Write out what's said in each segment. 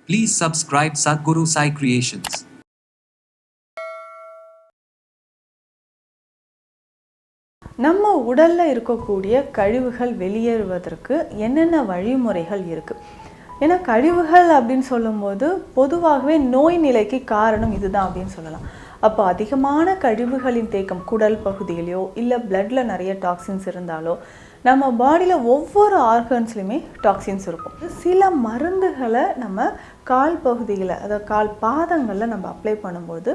Please subscribe Sadhguru Sai Creations. நம்ம உடல்ல இருக்கக்கூடிய கழிவுகள் வெளியேறுவதற்கு என்னென்ன வழிமுறைகள் இருக்கு? ஏன்னா கழிவுகள் அப்படின்னு சொல்லும்போது பொதுவாகவே நோய் நிலைக்கு காரணம் இதுதான் அப்படின்னு சொல்லலாம். அப்போ அதிகமான கழிவுகளின் தேக்கம் குடல் பகுதியிலையோ இல்லை பிளட்ல நிறைய டாக்ஸின்ஸ் இருந்தாலோ நம்ம பாடியில் ஒவ்வொரு ஆர்கன்ஸ்லையுமே டாக்ஸின்ஸ் இருக்கும். சில மருந்துகளை நம்ம கால் பகுதியில் அதாவது கால் பாதங்களில் நம்ம அப்ளை பண்ணும்போது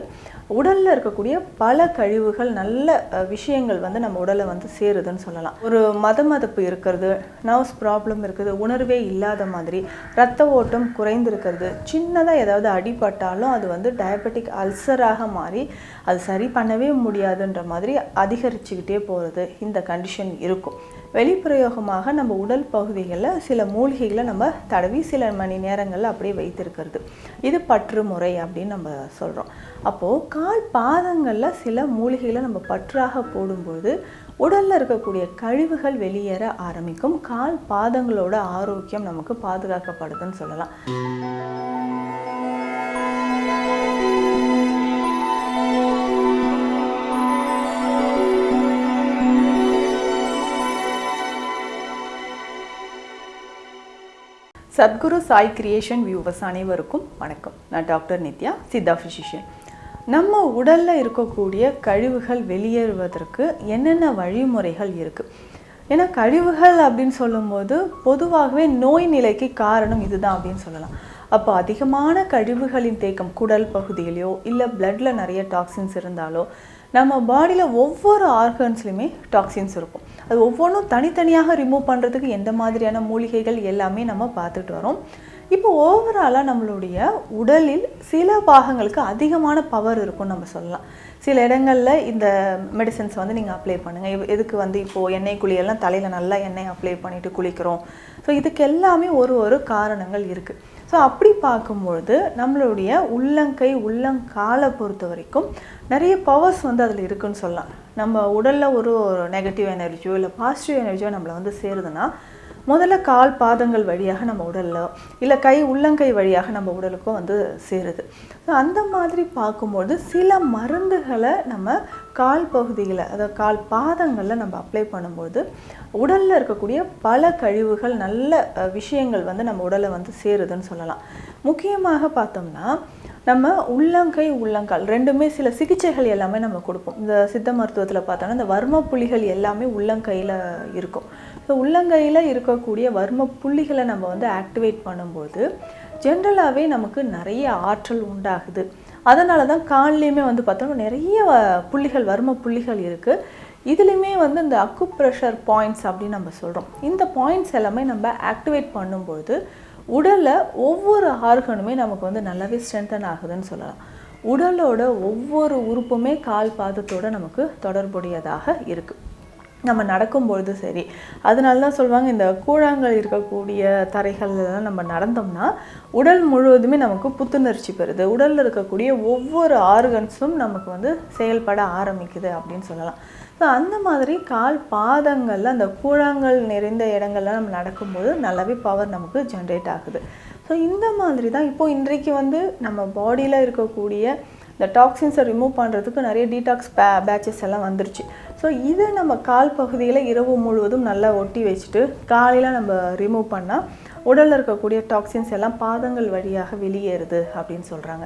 உடலில் இருக்கக்கூடிய பல கழிவுகள் நல்ல விஷயங்கள் நம்ம உடலை சேருதுன்னு சொல்லலாம். ஒரு மதமதப்பு இருக்கிறது, நர்வ்ஸ் ப்ராப்ளம் இருக்குது, உணர்வே இல்லாத மாதிரி, ரத்த ஓட்டம் குறைந்திருக்கிறது, சின்னதாக ஏதாவது அடிபட்டாலும் அது டயபெட்டிக் அல்சராக மாறி அது சரி பண்ணவே முடியாதுன்ற மாதிரி அதிகரிச்சுக்கிட்டே போகிறது, இந்த கண்டிஷன் இருக்கும். வெளிப்பிரயோகமாக நம்ம உடல் பகுதிகளில் சில மூலிகைகளை நம்ம தடவி சில மணி நேரங்களில் அப்படியே வைத்திருக்கிறது, இது பற்று முறை அப்படின்னு நம்ம சொல்கிறோம். அப்போது கால் பாதங்களில் சில மூலிகைகளை நம்ம பற்றாக போடும்போது உடலில் இருக்கக்கூடிய கழிவுகள் வெளியேற ஆரம்பிக்கும். கால் பாதங்களோட ஆரோக்கியம் நமக்கு பாதுகாக்கப்படுதுன்னு சொல்லலாம். சத்குரு சாய் கிரியேஷன் வியூவர்ஸ் அனைவருக்கும் வணக்கம். நான் டாக்டர் நித்யா, சித்தா ஃபிசிஷியன். நம்ம உடலில் இருக்கக்கூடிய கழிவுகள் வெளியேறுவதற்கு என்னென்ன வழிமுறைகள் இருக்குது? ஏன்னா கழிவுகள் அப்படின்னு சொல்லும்போது பொதுவாகவே நோய் நிலைக்கு காரணம் இதுதான் அப்படின்னு சொல்லலாம். அப்போ அதிகமான கழிவுகளின் தேக்கம் குடல் பகுதியிலையோ இல்லை பிளட்ல நிறைய டாக்ஸின்ஸ் இருந்தாலோ நம்ம பாடியில் ஒவ்வொரு ஆர்கன்ஸ்லையுமே டாக்ஸின்ஸ் இருக்கும். அது ஒவ்வொன்றும் தனித்தனியாக ரிமூவ் பண்ணுறதுக்கு எந்த மாதிரியான மூலிகைகள் எல்லாமே நம்ம பார்த்துட்டு வரோம். இப்போ ஓவராலாக நம்மளுடைய உடலில் சில பாகங்களுக்கு அதிகமான பவர் இருக்கும்னு நம்ம சொல்லலாம். சில இடங்களில் இந்த மெடிசன்ஸ் நீங்கள் அப்ளை பண்ணுங்கள். எதுக்கு இப்போது எண்ணெய் குளியெல்லாம் தலையில் நல்லா எண்ணெய் அப்ளை பண்ணிவிட்டு குளிக்கிறோம். ஸோ இதுக்கு எல்லாமே ஒரு காரணங்கள் இருக்குது. ஸோ அப்படி பார்க்கும்பொழுது நம்மளுடைய உள்ளங்கை உள்ளங்காலை பொறுத்த வரைக்கும் நிறைய பவர்ஸ் அதில் இருக்குதுன்னு சொல்லலாம். நம்ம உடலில் ஒரு நெகட்டிவ் எனர்ஜியோ இல்லை பாசிட்டிவ் எனர்ஜியோ நம்மளை சேருதுன்னா முதல்ல கால் பாதங்கள் வழியாக நம்ம உடலில் இல்லை உள்ளங்கை வழியாக நம்ம உடலுக்கும் சேருது. ஸோ அந்த மாதிரி பார்க்கும்போது சில மருந்துகளை நம்ம கால் பகுதியில் அதாவது கால் பாதங்களில் நம்ம அப்ளை பண்ணும்போது உடலில் இருக்கக்கூடிய பல கழிவுகள் நல்ல விஷயங்கள் நம்ம உடலை சேருதுன்னு சொல்லலாம். முக்கியமாக பார்த்தோம்னா நம்ம உள்ளங்கை உள்ளங்கால் ரெண்டுமே சில சிகிச்சைகள் எல்லாமே நம்ம கொடுப்போம். இந்த சித்த மருத்துவத்தில் பார்த்தோன்னா இந்த வர்ம புள்ளிகள் எல்லாமே உள்ளங்கையில் இருக்கும். ஸோ உள்ளங்கையில் இருக்கக்கூடிய வர்ம புள்ளிகளை நம்ம ஆக்டிவேட் பண்ணும்போது ஜென்ரலாகவே நமக்கு நிறைய ஆற்றல் உண்டாகுது. அதனால தான் கால்லையுமே பார்த்தோம்னா நிறைய புள்ளிகள் வர்ம புள்ளிகள் இருக்குது. இதுலேயுமே இந்த அக்குப்ரெஷர் பாயிண்ட்ஸ் அப்படின்னு நம்ம சொல்கிறோம். இந்த பாயிண்ட்ஸ் எல்லாமே நம்ம ஆக்டிவேட் பண்ணும்போது உடலில் ஒவ்வொரு ஆர்கனுமே நமக்கு நல்லாவே ஸ்ட்ரென்தன் ஆகுதுன்னு சொல்லலாம். உடலோட ஒவ்வொரு உறுப்புமே கால் பாதத்தோடு நமக்கு தொடர்புடையதாக இருக்குது. நம்ம நடக்கும்பொழுது சரி, அதனால தான் சொல்லுவாங்க இந்த கூழாங்கல் இருக்கக்கூடிய தரைகள்லாம் நம்ம நடந்தோம்னா உடல் முழுவதுமே நமக்கு புத்துணர்ச்சி பெறுது, உடலில் இருக்கக்கூடிய ஒவ்வொரு ஆர்கன்ஸும் நமக்கு செயல்பட ஆரம்பிக்குது அப்படின்னு சொல்லலாம். ஸோ அந்த மாதிரி கால் பாதங்களில் அந்த கூழாங்கல் நிறைந்த இடங்கள்லாம் நம்ம நடக்கும்போது நல்லாவே பவர் நமக்கு ஜென்ரேட் ஆகுது. ஸோ இந்த மாதிரி தான் இப்போது இன்றைக்கு நம்ம பாடியில் இருக்கக்கூடிய இந்த டாக்ஸின்ஸை ரிமூவ் பண்ணுறதுக்கு நிறைய டீடாக்ஸ் பேட்சஸ் எல்லாம் வந்துருச்சு. ஸோ இதை நம்ம கால் பகுதியில் இரவு முழுவதும் நல்லா ஒட்டி வச்சுட்டு காலையில் நம்ம ரிமூவ் பண்ணால் உடலில் இருக்கக்கூடிய டாக்ஸின்ஸ் எல்லாம் பாதங்கள் வழியாக வெளியேறுது அப்படின்னு சொல்கிறாங்க.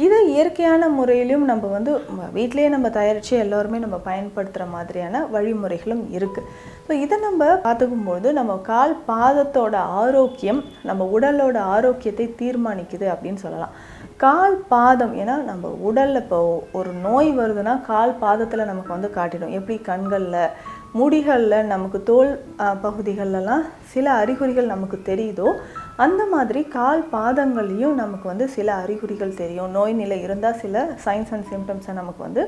இதை இயற்கையான முறையிலையும் நம்ம வீட்டிலேயே நம்ம தயாரித்து எல்லோருமே நம்ம பயன்படுத்துகிற மாதிரியான வழிமுறைகளும் இருக்குது. ஸோ இதை நம்ம பார்த்துக்கும்போது நம்ம கால் பாதத்தோட ஆரோக்கியம் நம்ம உடலோட ஆரோக்கியத்தை தீர்மானிக்குது அப்படின்னு சொல்லலாம். கால் பாதம் ஏன்னா நம்ம உடலில் இப்போ ஒரு நோய் வருதுன்னா கால் பாதத்தில் நமக்கு காட்டிடும். எப்படி கண்களில் முடிகளில் நமக்கு தோல் பகுதிகளெல்லாம் சில அறிகுறிகள் நமக்கு தெரியுதோ அந்த மாதிரி கால் பாதங்கள்லேயும் நமக்கு சில அறிகுறிகள் தெரியும். நோய் நிலை இருந்தால் சில சைன்ஸ் அண்ட் சிம்டம்ஸை நமக்கு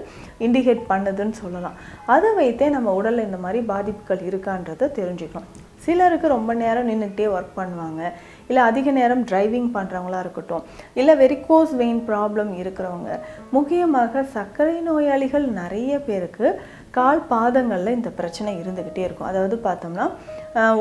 இண்டிகேட் பண்ணுதுன்னு சொல்லலாம். அதை வைத்தே நம்ம உடலில் இந்த மாதிரி பாதிப்புகள் இருக்கான்றதை தெரிஞ்சுக்கணும். சிலருக்கு ரொம்ப நேரம் நின்றுக்கிட்டே ஒர்க் பண்ணுவாங்க, இல்லை அதிக நேரம் டிரைவிங் பண்ணுறவங்களா இருக்கட்டும், இல்லை வெரிகோஸ் வெயின் ப்ராப்ளம் இருக்கிறவங்க, முக்கியமாக சர்க்கரை நோயாளிகள் நிறைய பேருக்கு கால் பாதங்களில் இந்த பிரச்சனை இருந்துக்கிட்டே இருக்கும். அதாவது பார்த்தோம்னா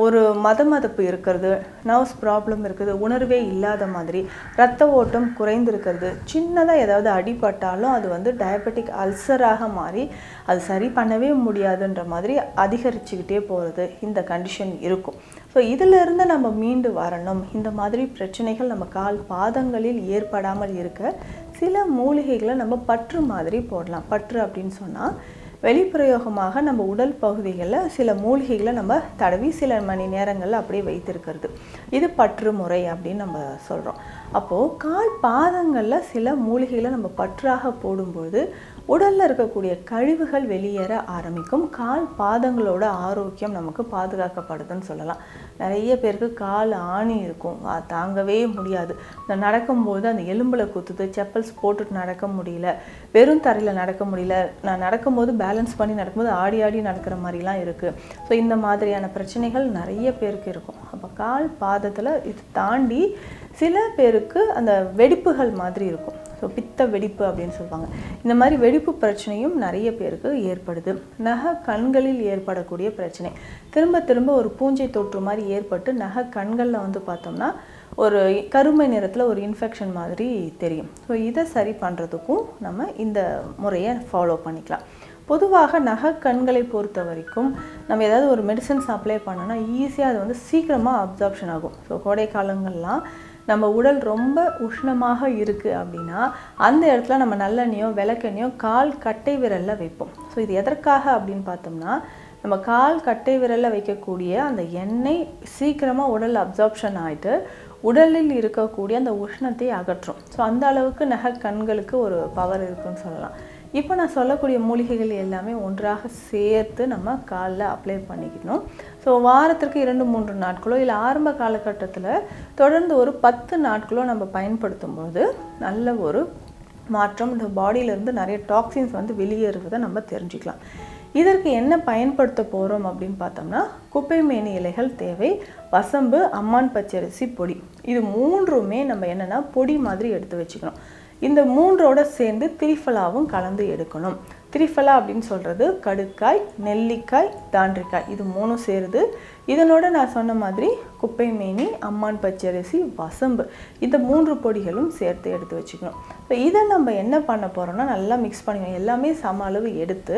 ஒரு மதமதப்பு இருக்கிறது, நர்வ்ஸ் ப்ராப்ளம் இருக்குது, உணர்வே இல்லாத மாதிரி, இரத்த ஓட்டம் குறைந்திருக்கிறது, சின்னதாக ஏதாவது அடிபட்டாலும் அது வந்து டயபெட்டிக் அல்சராக மாறி அது சரி பண்ணவே முடியாதுன்ற மாதிரி அதிகரிச்சுக்கிட்டே போகிறது, இந்த கண்டிஷன் இருக்கும். ஸோ இதிலிருந்து நம்ம மீண்டு வரணும். இந்த மாதிரி பிரச்சனைகள் நம்ம கால் பாதங்களில் ஏற்படாமல் இருக்க சில மூலிகைகளை நம்ம பற்று மாதிரி போடலாம். பற்று அப்படின்னு சொன்னால் வெளிப்பிரயோகமாக நம்ம உடல் பகுதிகளில் சில மூலிகைகளை நம்ம தடவி சில மணி நேரங்களில் அப்படியே வைத்திருக்கிறது. இது பற்று முறை அப்படின்னு நம்ம சொல்கிறோம். அப்போது கால் பாதங்களில் சில மூலிகைகளை நம்ம பற்றாக போடும்போது உடலில் இருக்கக்கூடிய கழிவுகள் வெளியேற ஆரம்பிக்கும். கால் பாதங்களோட ஆரோக்கியம் நமக்கு பாதுகாக்கப்படுதுன்னு சொல்லலாம். நிறைய பேருக்கு கால் ஆணி இருக்கும், தாங்கவே முடியாது. நடக்கும்போது அந்த எலும்பில் குத்துது, செப்பல்ஸ் போட்டுட்டு நடக்க முடியல, வெறும் தரையில் நடக்க முடியல, நான் நடக்கும்போது பேலன்ஸ் பண்ணி நடக்கும்போது ஆடி ஆடி நடக்கிற மாதிரிலாம் இருக்குது. ஸோ இந்த மாதிரியான பிரச்சனைகள் நிறைய பேருக்கு இருக்கும். அப்போ கால் பாதத்தில் இது தாண்டி சில பேருக்கு அந்த வெடிப்புகள் மாதிரி இருக்கும். ஸோ பித்த வெடிப்பு அப்படின்னு சொல்லுவாங்க. இந்த மாதிரி வெடிப்பு பிரச்சனையும் நிறைய பேருக்கு ஏற்படுது. கண்களில் ஏற்படக்கூடிய பிரச்சனை திரும்ப திரும்ப ஒரு பூஞ்சை தொற்று மாதிரி ஏற்பட்டு கண்களில் வந்து பார்த்தோம்னா ஒரு கருமை நிறத்தில் ஒரு இன்ஃபெக்ஷன் மாதிரி தெரியும். ஸோ இதை சரி பண்ணுறதுக்கும் நம்ம இந்த முறையை ஃபாலோ பண்ணிக்கலாம். பொதுவாக கண்களை பொறுத்த வரைக்கும் நம்ம ஏதாவது ஒரு மெடிசன்ஸ் அப்ளை பண்ணோன்னா ஈஸியாக அது வந்து சீக்கிரமாக அப்சார்ப்ஷன் ஆகும். ஸோ கோடை காலங்கள்லாம் நம்ம உடல் ரொம்ப உஷ்ணமாக இருக்குது அப்படின்னா அந்த இடத்துல நம்ம நல்லெண்ணெயோ விளக்கெண்ணெயோ கால் கட்டை விரலில் வைப்போம். ஸோ இது எதற்காக அப்படின்னு பார்த்தோம்னா நம்ம கால் கட்டை விரலில் வைக்கக்கூடிய அந்த எண்ணெய் சீக்கிரமாக உடல் அப்சார்ப்ஷன் ஆகிட்டு உடலில் இருக்கக்கூடிய அந்த உஷ்ணத்தை அகற்றும். ஸோ அந்த அளவுக்கு கண்களுக்கு ஒரு பவர் இருக்குன்னு சொல்லலாம். இப்போ நான் சொல்லக்கூடிய மூலிகைகள் எல்லாமே ஒன்றாக சேர்த்து நம்ம காலில் அப்ளை பண்ணிக்கணும். ஸோ வாரத்திற்கு 2-3 நாட்களோ இல்லை ஆரம்ப காலகட்டத்தில் தொடர்ந்து ஒரு 10 நாட்களோ நம்ம பயன்படுத்தும்போது நல்ல ஒரு மாற்றம், இந்த பாடியிலேருந்து நிறைய டாக்ஸின்ஸ் வந்து வெளியேறுவதை நம்ம தெரிஞ்சுக்கலாம். இதற்கு என்ன பயன்படுத்த போகிறோம் அப்படின்னு பார்த்தோம்னா குப்பைமேனி இலைகள் தேவை, வசம்பு, அம்மான் பச்சரிசி பொடி, இது மூன்றுமே நம்ம என்னென்னா பொடி மாதிரி எடுத்து வச்சுக்கணும். இந்த மூன்றோட சேர்ந்து திரிஃபலாவும் கலந்து எடுக்கணும். திரிஃபலா அப்படின்னு சொல்கிறது கடுக்காய், நெல்லிக்காய், தாண்டிக்காய், இது மூணும் சேருது. இதனோட நான் சொன்ன மாதிரி குப்பைமேனி, அம்மான் பச்சரிசி, வசம்பு, இந்த 3 பொடிகளும் சேர்த்து எடுத்து வச்சுக்கணும். இப்போ இதை நம்ம என்ன பண்ண போகிறோம்னா நல்லா மிக்ஸ் பண்ணிக்கணும். எல்லாமே சம அளவு எடுத்து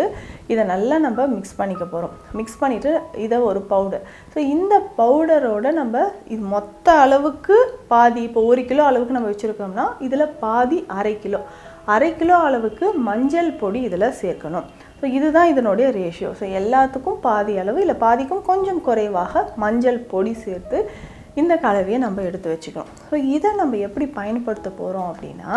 இதை நல்லா நம்ம மிக்ஸ் பண்ணிக்க போகிறோம். மிக்ஸ் பண்ணிவிட்டு இதை ஒரு பவுடர், ஸோ இந்த பவுடரோட நம்ம இது மொத்த அளவுக்கு பாதி, இப்போ 1 கிலோ அளவுக்கு நம்ம வச்சுருக்கோம்னா இதில் பாதி அரை கிலோ அளவுக்கு மஞ்சள் பொடி இதில் சேர்க்கணும். ஸோ இதுதான் இதனுடைய ரேஷியோ. ஸோ எல்லாத்துக்கும் பாதி அளவு இல்லை பாதிக்கும் கொஞ்சம் குறைவாக மஞ்சள் பொடி சேர்த்து இந்த கலவையை நம்ம எடுத்து வச்சுக்கணும். ஸோ இதை நம்ம எப்படி பயன்படுத்த போகிறோம் அப்படின்னா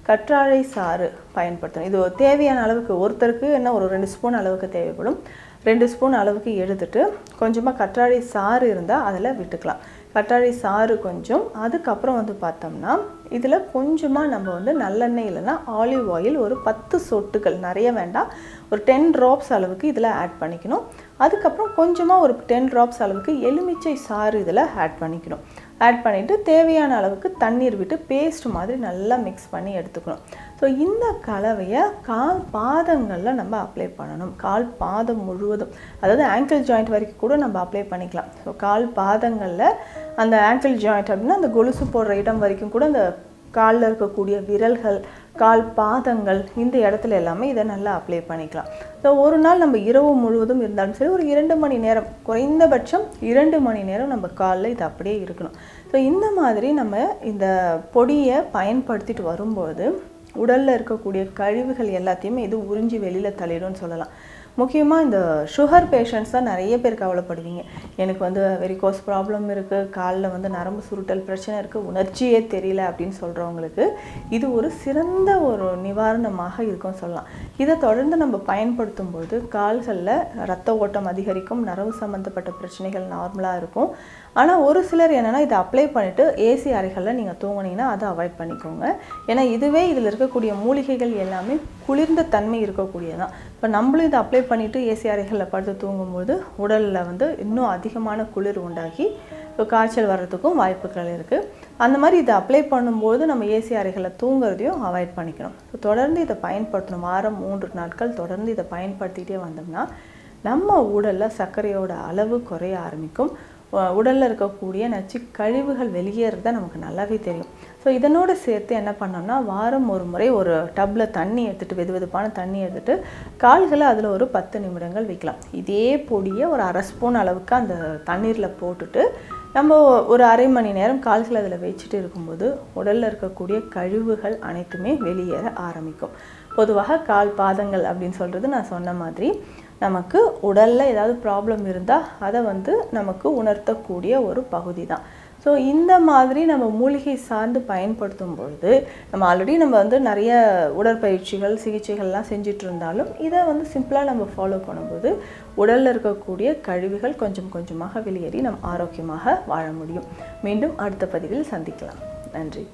கற்றாழை சாறு பயன்படுத்தணும். இது தேவையான அளவுக்கு, ஒருத்தருக்கு என்ன ஒரு 2 ஸ்பூன் அளவுக்கு தேவைப்படும். 2 ஸ்பூன் அளவுக்கு எடுத்துட்டு கொஞ்சமாக கற்றாழை சாறு இருந்தால் அதில் விட்டுக்கலாம். கற்றாழை சாறு கொஞ்சம், அதுக்கப்புறம் வந்து பார்த்தோம்னா இதில் கொஞ்சமாக நம்ம வந்து நல்லெண்ணெய் இல்லைன்னா ஆலிவ் ஆயில் ஒரு 10 சொட்டுகள், நிறைய வேண்டாம், ஒரு 10 ட்ராப்ஸ் அளவுக்கு இதில் ஆட் பண்ணிக்கணும். அதுக்கப்புறம் கொஞ்சமாக ஒரு 10 ட்ராப்ஸ் அளவுக்கு எலுமிச்சை சாறு இதில் ஆட் பண்ணிக்கணும். ஆட் பண்ணிவிட்டு தேவையான அளவுக்கு தண்ணீர் விட்டு பேஸ்ட் மாதிரி நல்லா மிக்ஸ் பண்ணி எடுத்துக்கணும். ஸோ இந்த கலவையை கால் பாதங்களில் நம்ம அப்ளை பண்ணணும். கால் பாதம் முழுவதும், அதாவது ஆங்கிள் ஜாயிண்ட் வரைக்கும் கூட நம்ம அப்ளை பண்ணிக்கலாம். ஸோ கால் பாதங்களில் அந்த ஆங்கிள் ஜாயிண்ட் அப்படின்னா அந்த கொலுசு போடுற இடம் வரைக்கும் கூட அந்த காலில் இருக்கக்கூடிய விரல்கள், கால் பாதங்கள், இந்த இடத்துல எல்லாமே இதை நல்லா அப்ளை பண்ணிக்கலாம். ஸோ ஒரு நாள் நம்ம இரவு முழுவதும் இருந்தாலும் சரி ஒரு 2 மணி நேரம், குறைந்தபட்சம் 2 மணி நேரம் நம்ம காலில் இது அப்படியே இருக்கணும். ஸோ இந்த மாதிரி நம்ம இந்த பொடியை பயன்படுத்திட்டு வரும்போது உடலில் இருக்கக்கூடிய கழிவுகள் எல்லாத்தையுமே இது உறிஞ்சி வெளியில் தள்ளிடும்னு சொல்லலாம். முக்கியமாக இந்த சுகர் பேஷண்ட்ஸ் தான் நிறைய பேர் கவலைப்படுவீங்க. எனக்கு வந்து வெரிகோஸ் ப்ராப்ளம் இருக்குது, காலில் வந்து நரம்பு சுருட்டல் பிரச்சனை இருக்குது, உணர்ச்சியே தெரியல அப்படின்னு சொல்கிறவங்களுக்கு இது ஒரு சிறந்த ஒரு நிவாரணமாக இருக்கும்னு சொல்லலாம். இதை தொடர்ந்து நம்ம பயன்படுத்தும்போது கால்களில் ரத்த ஓட்டம் அதிகரிக்கும், நரம்பு சம்மந்தப்பட்ட பிரச்சனைகள் நார்மலாக இருக்கும். ஆனால் ஒரு சிலர் என்னென்னா இதை அப்ளை பண்ணிவிட்டு ஏசி அறைகளில் நீங்கள் தூங்குனீங்கன்னா அதை அவாய்ட் பண்ணிக்கோங்க. ஏன்னா இதுவே இதில் இருக்கக்கூடிய மூலிகைகள் எல்லாமே குளிர்ந்த தன்மை இருக்கக்கூடியதான். இப்போ நம்மளும் இதை அப்ளை பண்ணிவிட்டு ஏசி அறைகளில் படுத்து தூங்கும்போது உடலில் வந்து இன்னும் அதிகமான குளிர் உண்டாகி இப்போ காய்ச்சல் வர்றதுக்கும் வாய்ப்புகள் இருக்குது. அந்த மாதிரி இதை அப்ளை பண்ணும்போது நம்ம ஏசி அறைகளில் தூங்குறதையும் அவாய்ட் பண்ணிக்கணும். ஸோ தொடர்ந்து இதை பயன்படுத்தணும். வாரம் 3 நாட்கள் தொடர்ந்து இதை பயன்படுத்திகிட்டே வந்தோம்னா நம்ம உடலில் சர்க்கரையோட அளவு குறைய ஆரம்பிக்கும். உடலில் இருக்கக்கூடிய நச்சு கழிவுகள் வெளியேறத நமக்கு நல்லாவே தெரியும். ஸோ இதனோடு சேர்த்து என்ன பண்ணோம்னா, வாரம் ஒரு முறை ஒரு டப்பில் தண்ணி எடுத்துகிட்டு, வெதுவெதுப்பான தண்ணி எடுத்துகிட்டு கால்களை அதில் ஒரு 10 நிமிடங்கள் வைக்கலாம். இதே பொடியை ஒரு 1/2 ஸ்பூன் அளவுக்கு அந்த தண்ணீரில் போட்டுட்டு நம்ம ஒரு 1/2 மணி நேரம் கால்களை அதில் வச்சுட்டு இருக்கும்போது உடலில் இருக்கக்கூடிய கழிவுகள் அனைத்துமே வெளியேற ஆரம்பிக்கும். பொதுவாக கால் பாதங்கள் அப்படின்னு சொல்கிறது நான் சொன்ன மாதிரி நமக்கு உடலில் ஏதாவது ப்ராப்ளம் இருந்தால் அதை நமக்கு உணர்த்தக்கூடிய ஒரு பகுதி தான். ஸோ இந்த மாதிரி நம்ம மூலிகை சார்ந்து பயன்படுத்தும் பொழுது நம்ம ஆல்ரெடி நிறைய உடற்பயிற்சிகள் சிகிச்சைகள்லாம் செஞ்சுட்டு இருந்தாலும் இதை சிம்பிளாக நம்ம ஃபாலோ பண்ணும்போது உடலில் இருக்கக்கூடிய கழிவுகள் கொஞ்சம் கொஞ்சமாக வெளியேறி நம்ம ஆரோக்கியமாக வாழ முடியும். மீண்டும் அடுத்த பதிவில் சந்திக்கலாம். நன்றி.